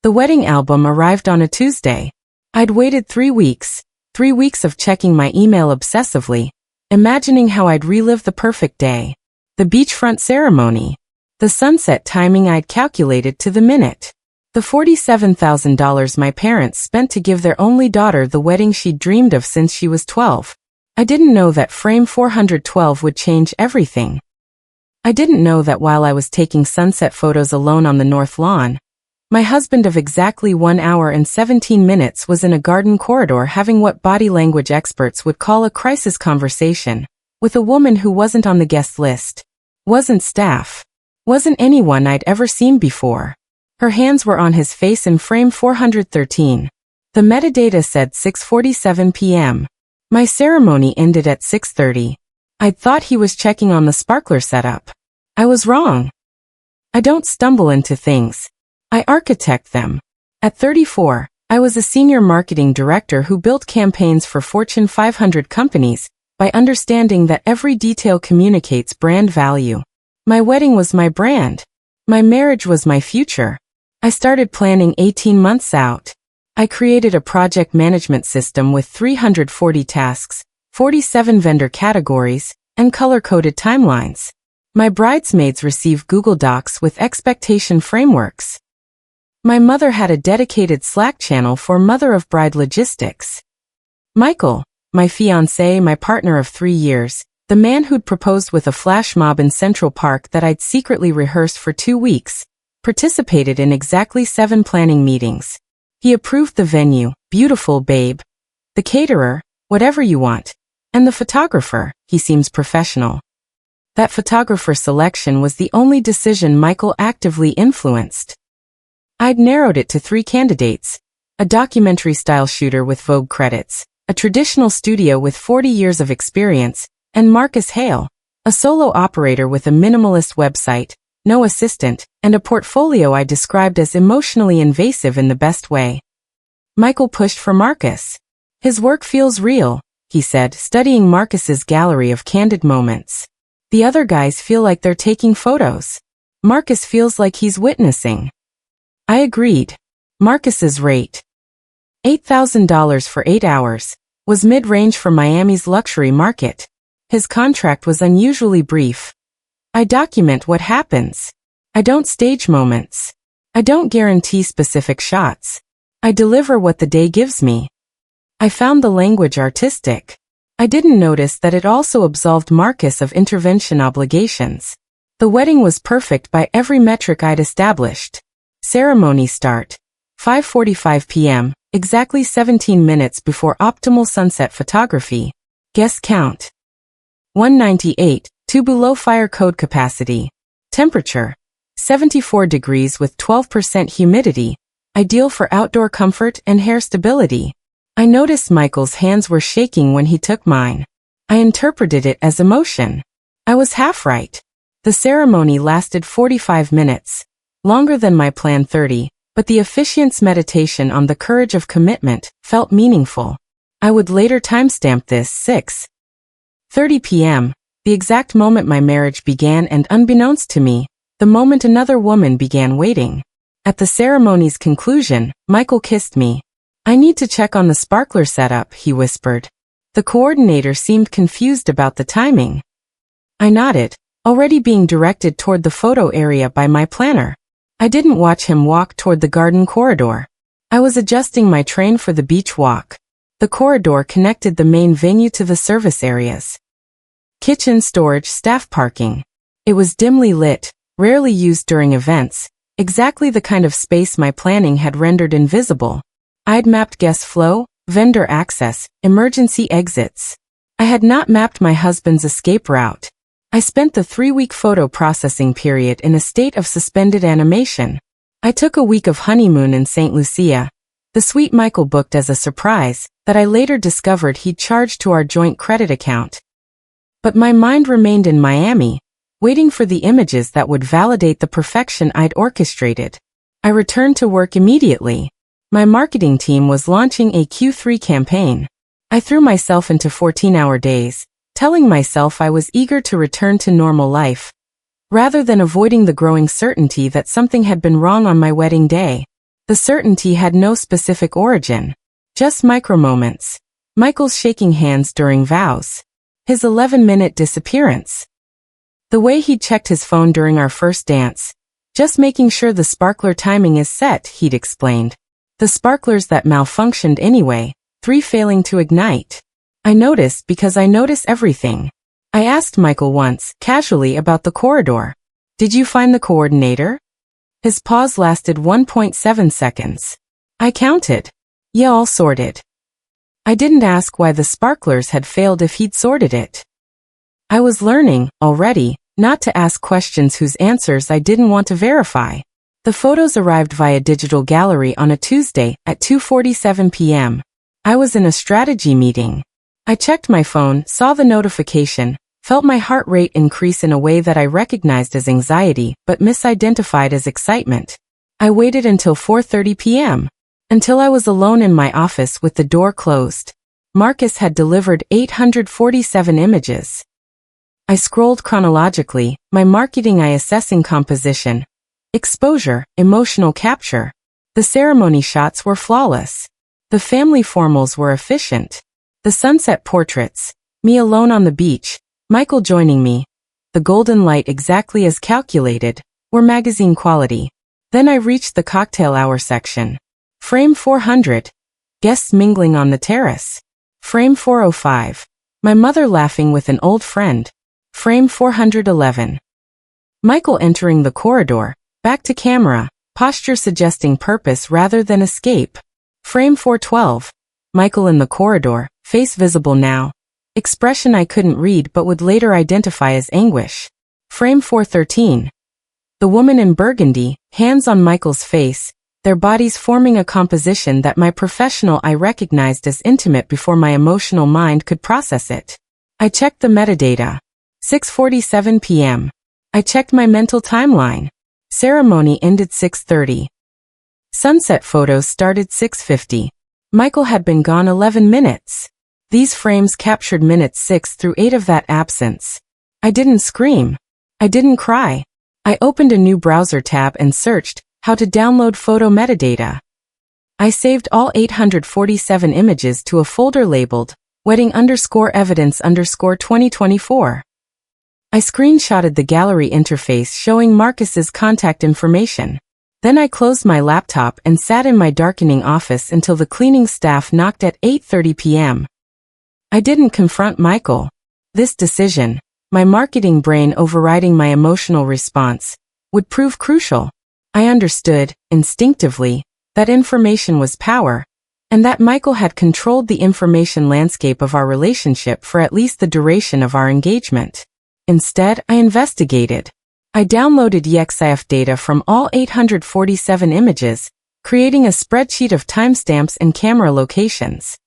The wedding album arrived on a Tuesday. I'd waited 3 weeks, 3 weeks of checking my email obsessively, imagining how I'd relive the perfect day. The beachfront ceremony. The sunset timing I'd calculated to the minute. The $47,000 my parents spent to give their only daughter the wedding she'd dreamed of since she was 12. I didn't know that frame 412 would change everything. I didn't know that while I was taking sunset photos alone on the north lawn, my husband of exactly 1 hour and 17 minutes was in a garden corridor having what body language experts would call a crisis conversation with a woman who wasn't on the guest list, wasn't staff, wasn't anyone I'd ever seen before. Her hands were on his face in frame 413. The metadata said 6:47 p.m. My ceremony ended at 6:30. I'd thought he was checking on the sparkler setup. I was wrong. I don't stumble into things. I architect them. At 34, I was a senior marketing director who built campaigns for Fortune 500 companies by understanding that every detail communicates brand value. My wedding was my brand. My marriage was my future. I started planning 18 months out. I created a project management system with 340 tasks, 47 vendor categories, and color-coded timelines. My bridesmaids received Google Docs with expectation frameworks. My mother had a dedicated Slack channel for mother of bride logistics. Michael, my fiancé, my partner of 3 years, the man who'd proposed with a flash mob in Central Park that I'd secretly rehearsed for 2 weeks, participated in exactly 7 planning meetings. He approved the venue, beautiful babe, the caterer, whatever you want, and the photographer, he seems professional. That photographer selection was the only decision Michael actively influenced. I'd narrowed it to 3 candidates: a documentary-style shooter with Vogue credits, a traditional studio with 40 years of experience, and Marcus Hale, a solo operator with a minimalist website, no assistant, and a portfolio I described as emotionally invasive in the best way. Michael pushed for Marcus. His work feels real, he said, studying Marcus's gallery of candid moments. The other guys feel like they're taking photos. Marcus feels like he's witnessing. I agreed. Marcus's rate, $8,000 for 8 hours, was mid-range for Miami's luxury market. His contract was unusually brief. I document what happens. I don't stage moments. I don't guarantee specific shots. I deliver what the day gives me. I found the language artistic. I didn't notice that it also absolved Marcus of intervention obligations. The wedding was perfect by every metric I'd established. Ceremony start, 5:45 p.m., exactly 17 minutes before optimal sunset photography. Guest count, 198, 2 below fire code capacity. Temperature, 74 degrees with 12% humidity, ideal for outdoor comfort and hair stability. I noticed Michael's hands were shaking when he took mine. I interpreted it as emotion. I was half right. The ceremony lasted 45 minutes. Longer than my planned 30, but the officiant's meditation on the courage of commitment felt meaningful. I would later timestamp this 6:30 p.m., the exact moment my marriage began, and unbeknownst to me, the moment another woman began waiting. At the ceremony's conclusion, Michael kissed me. I need to check on the sparkler setup, he whispered. The coordinator seemed confused about the timing. I nodded, already being directed toward the photo area by my planner. I didn't watch him walk toward the garden corridor. I was adjusting my train for the beach walk. The corridor connected the main venue to the service areas. Kitchen, storage, staff parking. It was dimly lit, rarely used during events, exactly the kind of space my planning had rendered invisible. I'd mapped guest flow, vendor access, emergency exits. I had not mapped my husband's escape route. I spent the 3-week photo processing period in a state of suspended animation. I took a week of honeymoon in St. Lucia, the suite Michael booked as a surprise that I later discovered he'd charged to our joint credit account. But my mind remained in Miami, waiting for the images that would validate the perfection I'd orchestrated. I returned to work immediately. My marketing team was launching a Q3 campaign. I threw myself into 14-hour days, telling myself I was eager to return to normal life, rather than avoiding the growing certainty that something had been wrong on my wedding day. The certainty had no specific origin. Just micro-moments. Michael's shaking hands during vows. His 11-minute disappearance. The way he'd checked his phone during our first dance. Just making sure the sparkler timing is set, he'd explained. The sparklers that malfunctioned anyway, 3 failing to ignite. I noticed because I notice everything. I asked Michael once, casually, about the corridor. Did you find the coordinator? His pause lasted 1.7 seconds. I counted. Yeah, all sorted. I didn't ask why the sparklers had failed if he'd sorted it. I was learning, already, not to ask questions whose answers I didn't want to verify. The photos arrived via digital gallery on a Tuesday at 2:47 p.m. I was in a strategy meeting. I checked my phone, saw the notification, felt my heart rate increase in a way that I recognized as anxiety but misidentified as excitement. I waited until 4:30 p.m. until I was alone in my office with the door closed. Marcus had delivered 847 images. I scrolled chronologically, my marketing eye assessing composition, exposure, emotional capture. The ceremony shots were flawless. The family formals were efficient. The sunset portraits, me alone on the beach, Michael joining me, the golden light exactly as calculated, were magazine quality. Then I reached the cocktail hour section. Frame 400. Guests mingling on the terrace. Frame 405. My mother laughing with an old friend. Frame 411. Michael entering the corridor, back to camera, posture suggesting purpose rather than escape. Frame 412. Michael in the corridor, face visible now. Expression I couldn't read but would later identify as anguish. Frame 413. The woman in burgundy, hands on Michael's face, their bodies forming a composition that my professional eye recognized as intimate before my emotional mind could process it. I checked the metadata. 6:47 p.m. I checked my mental timeline. Ceremony ended 6:30. Sunset photos started 6:50. Michael had been gone 11 minutes. These frames captured minutes 6 through 8 of that absence. I didn't scream. I didn't cry. I opened a new browser tab and searched how to download photo metadata. I saved all 847 images to a folder labeled wedding_evidence_2024. I screenshotted the gallery interface showing Marcus's contact information. Then I closed my laptop and sat in my darkening office until the cleaning staff knocked at 8:30 p.m. I didn't confront Michael. This decision, my marketing brain overriding my emotional response, would prove crucial. I understood, instinctively, that information was power, and that Michael had controlled the information landscape of our relationship for at least the duration of our engagement. Instead, I investigated. I downloaded EXIF data from all 847 images, creating a spreadsheet of timestamps and camera locations.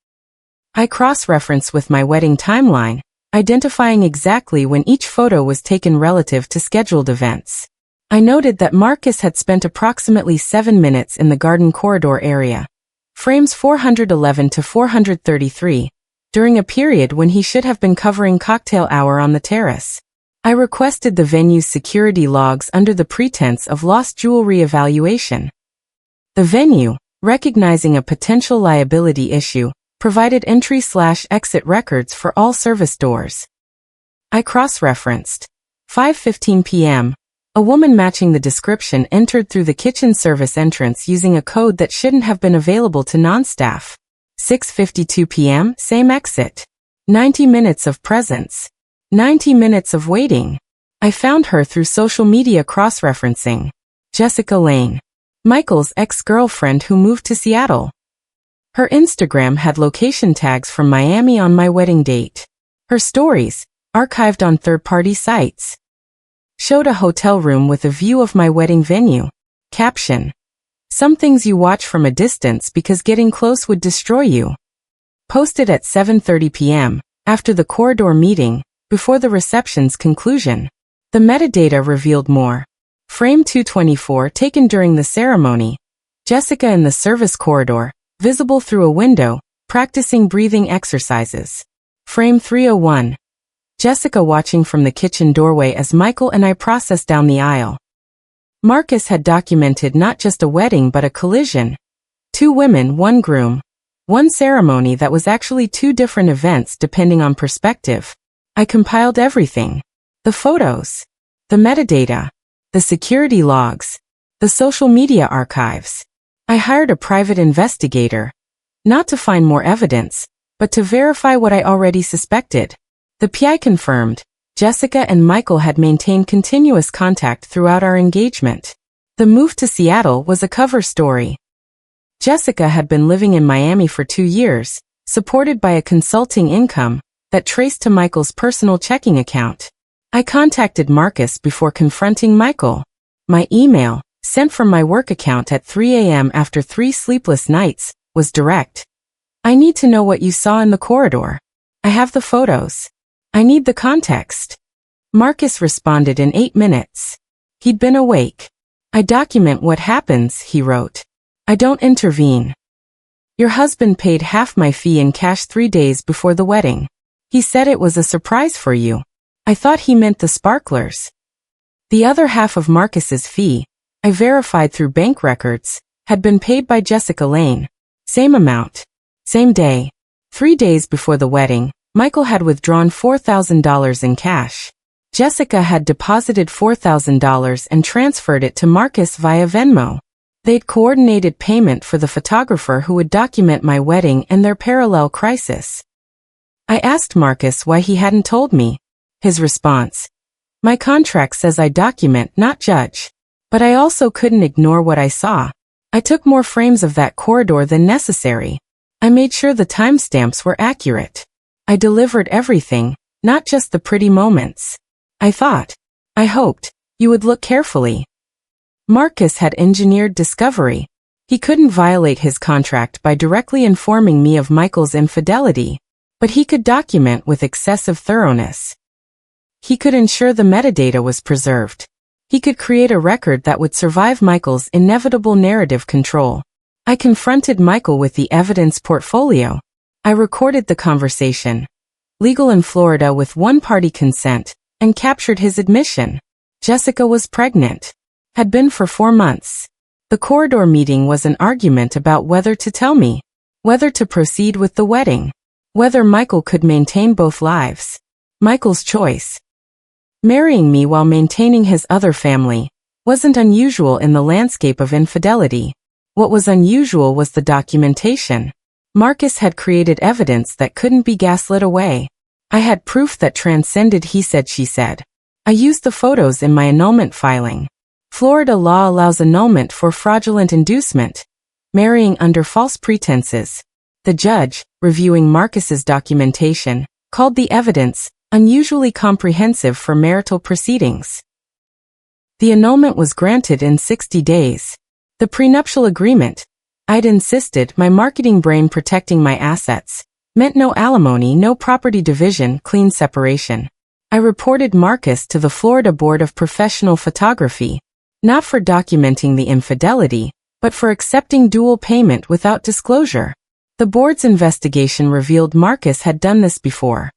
I cross-referenced with my wedding timeline, identifying exactly when each photo was taken relative to scheduled events. I noted that Marcus had spent approximately 7 minutes in the garden corridor area, frames 411 to 433, during a period when he should have been covering cocktail hour on the terrace. I requested the venue's security logs under the pretense of lost jewelry evaluation. The venue, recognizing a potential liability issue, provided entry/exit records for all service doors. I cross-referenced. 5:15 p.m. A woman matching the description entered through the kitchen service entrance using a code that shouldn't have been available to non-staff. 6:52 p.m. Same exit. 90 minutes of presence. 90 minutes of waiting. I found her through social media cross-referencing. Jessica Lane. Michael's ex-girlfriend who moved to Seattle. Her Instagram had location tags from Miami on my wedding date. Her stories, archived on third-party sites, showed a hotel room with a view of my wedding venue. Caption. Some things you watch from a distance because getting close would destroy you. Posted at 7:30 p.m., after the corridor meeting, before the reception's conclusion. The metadata revealed more. Frame 224 taken during the ceremony. Jessica in the service corridor, visible through a window, practicing breathing exercises. Frame 301. Jessica watching from the kitchen doorway as Michael and I process down the aisle. Marcus had documented not just a wedding but a collision. 2 women, 1 groom. 1 ceremony that was actually 2 different events depending on perspective. I compiled everything. The photos. The metadata. The security logs. The social media archives. I hired a private investigator. Not to find more evidence, but to verify what I already suspected. The PI confirmed, Jessica and Michael had maintained continuous contact throughout our engagement. The move to Seattle was a cover story. Jessica had been living in Miami for 2 years, supported by a consulting income that traced to Michael's personal checking account. I contacted Marcus before confronting Michael. My email, sent from my work account at 3 a.m. after 3 sleepless nights, was direct. I need to know what you saw in the corridor. I have the photos. I need the context. Marcus responded in 8 minutes. He'd been awake. I document what happens, he wrote. I don't intervene. Your husband paid half my fee in cash 3 days before the wedding. He said it was a surprise for you. I thought he meant the sparklers. The other half of Marcus's fee, I verified through bank records, had been paid by Jessica Lane. Same amount. Same day. 3 days before the wedding, Michael had withdrawn $4,000 in cash. Jessica had deposited $4,000 and transferred it to Marcus via Venmo. They'd coordinated payment for the photographer who would document my wedding and their parallel crisis. I asked Marcus why he hadn't told me. His response: my contract says I document, not judge. But I also couldn't ignore what I saw. I took more frames of that corridor than necessary. I made sure the timestamps were accurate. I delivered everything, not just the pretty moments. I hoped, you would look carefully. Marcus had engineered discovery. He couldn't violate his contract by directly informing me of Michael's infidelity, but he could document with excessive thoroughness. He could ensure the metadata was preserved. He could create a record that would survive Michael's inevitable narrative control. I confronted Michael with the evidence portfolio. I recorded the conversation, legal in Florida with one-party consent, and captured his admission. Jessica was pregnant. Had been for 4 months. The corridor meeting was an argument about whether to tell me, whether to proceed with the wedding, whether Michael could maintain both lives. Michael's choice. Marrying me while maintaining his other family wasn't unusual in the landscape of infidelity. What was unusual was the documentation. Marcus had created evidence that couldn't be gaslit away. I had proof that transcended he said she said. I used the photos in my annulment filing. Florida law allows annulment for fraudulent inducement, marrying under false pretenses. The judge, reviewing Marcus's documentation, called the evidence unusually comprehensive for marital proceedings. The annulment was granted in 60 days. The prenuptial agreement, I'd insisted, my marketing brain protecting my assets, meant no alimony, no property division, clean separation. I reported Marcus to the Florida Board of Professional Photography, not for documenting the infidelity, but for accepting dual payment without disclosure. The board's investigation revealed Marcus had done this before.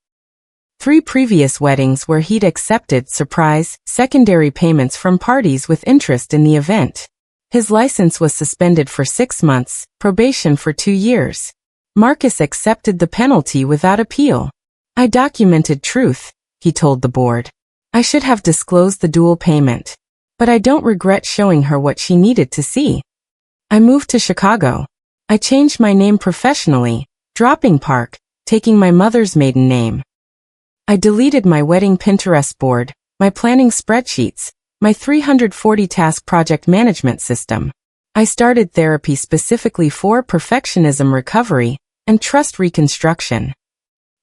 3 previous weddings where he'd accepted surprise, secondary payments from parties with interest in the event. His license was suspended for 6 months, probation for 2 years. Marcus accepted the penalty without appeal. I documented truth, he told the board. I should have disclosed the dual payment. But I don't regret showing her what she needed to see. I moved to Chicago. I changed my name professionally, dropping Park, taking my mother's maiden name. I deleted my wedding Pinterest board, my planning spreadsheets, my 340-task project management system. I started therapy specifically for perfectionism recovery and trust reconstruction.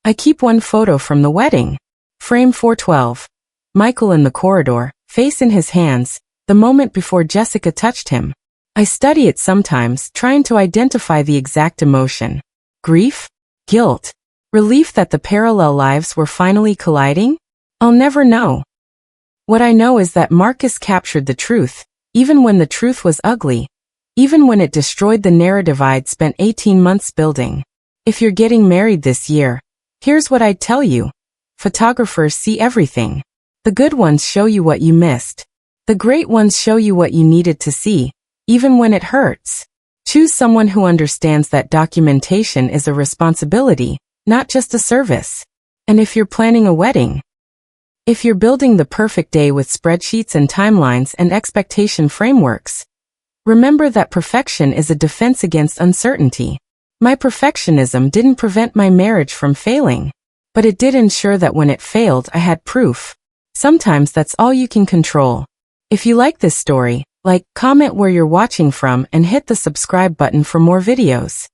I keep one photo from the wedding. Frame 412. Michael in the corridor, face in his hands, the moment before Jessica touched him. I study it sometimes, trying to identify the exact emotion. Grief? Guilt? Relief that the parallel lives were finally colliding? I'll never know. What I know is that Marcus captured the truth, even when the truth was ugly, even when it destroyed the narrative I'd spent 18 months building. If you're getting married this year, here's what I'd tell you. Photographers see everything. The good ones show you what you missed. The great ones show you what you needed to see, even when it hurts. Choose someone who understands that documentation is a responsibility, not just a service. And if you're planning a wedding, if you're building the perfect day with spreadsheets and timelines and expectation frameworks, remember that perfection is a defense against uncertainty. My perfectionism didn't prevent my marriage from failing, but it did ensure that when it failed, I had proof. Sometimes that's all you can control. If you like this story, like, comment where you're watching from, and hit the subscribe button for more videos.